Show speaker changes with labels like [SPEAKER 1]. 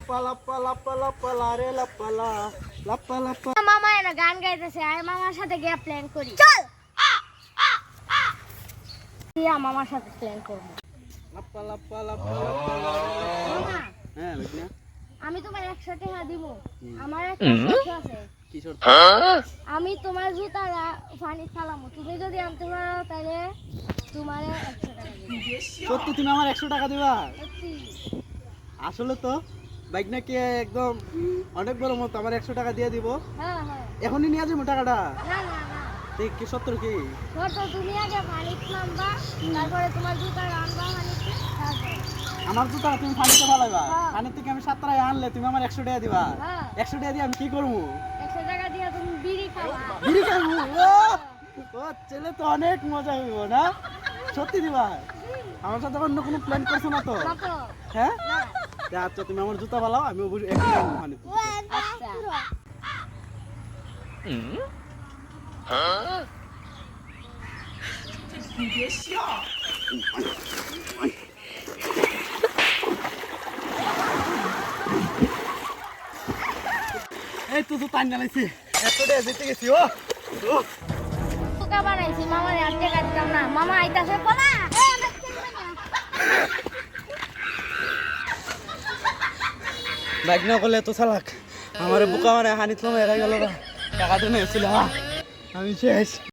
[SPEAKER 1] লাপ্পা লাপ্পা লাপ্পা লাপ্পা লারে লাপ্পা লাপ্পা লাপ্পা।
[SPEAKER 2] মামা এরা গান গাইতেছে, আর মামার সাথে গিয়ে প্ল্যান করি। চল মামার সাথে প্ল্যান করবো।
[SPEAKER 1] লাপ্পা লাপ্পা লাপ্পা লাপ্পা লারে লাপ্পা। হ্যাঁ লগ্না,
[SPEAKER 2] আমি তোমার 100 টাকা দিব। আমার একটা শর্ত আছে।
[SPEAKER 1] কি শর্ত?
[SPEAKER 2] আমি তোমার জুতাটা পানি ফালামু, তুমি যদি আনতে পারো তাহলে তোমার 100 টাকা দিব।
[SPEAKER 1] সত্যি তুমি আমার 100 টাকা দিবা?
[SPEAKER 2] সত্যি।
[SPEAKER 1] আসলে তো বাইক নাকি একদম অনেক বড় মতো, আমার 100 টাকা দিয়ে দিব।
[SPEAKER 2] হ্যাঁ হ্যাঁ।
[SPEAKER 1] এখনই নিয়ে যাবো টাকাটা।
[SPEAKER 2] না না না,
[SPEAKER 1] ঠিক কি সত্য কি?
[SPEAKER 2] শর্ত তুমি আগে পানি নামবা, তারপরে তোমার জুতাটা আনবা পানিতে, তারপরে
[SPEAKER 1] আমার জুতা তুমি পানিতে ফালাইবা,
[SPEAKER 2] হ্যাঁ।
[SPEAKER 1] পানি থেকে আমি 7 টাকায় আনলে তুমি আমার 100 টাকা দিবা।
[SPEAKER 2] হ্যাঁ।
[SPEAKER 1] 100 টাকা দিয়ে আমি কি করবো?
[SPEAKER 2] 100 টাকা দিয়ে তুমি বিড়ি খাবা।
[SPEAKER 1] বিড়ি খাবো? ও ছেলে তো অনেক মজা হইব না? সত্যি দিবা? আমার সাথে অন্য কোনো প্ল্যান করছো না তো?
[SPEAKER 2] না তো।
[SPEAKER 1] হ্যাঁ
[SPEAKER 2] না।
[SPEAKER 1] আচ্ছা, তুমি আমার জুতা ফালাও, আমি একটু আনবো পানিতে।
[SPEAKER 2] আচ্ছা।
[SPEAKER 1] এই তো জুতা আনিয়ে লাইছি, 100 টাকা জিতে গেছি। ও
[SPEAKER 2] পোকা বানাইছি, মামার আর টাকা দিতাম না। মামা আইতাছে পলা।
[SPEAKER 1] বাইক না করলে তো চালাক, আমার বুকা মানে হানিত এরা গেল, টাকা তো নিয়েছিল, আমি শেষ।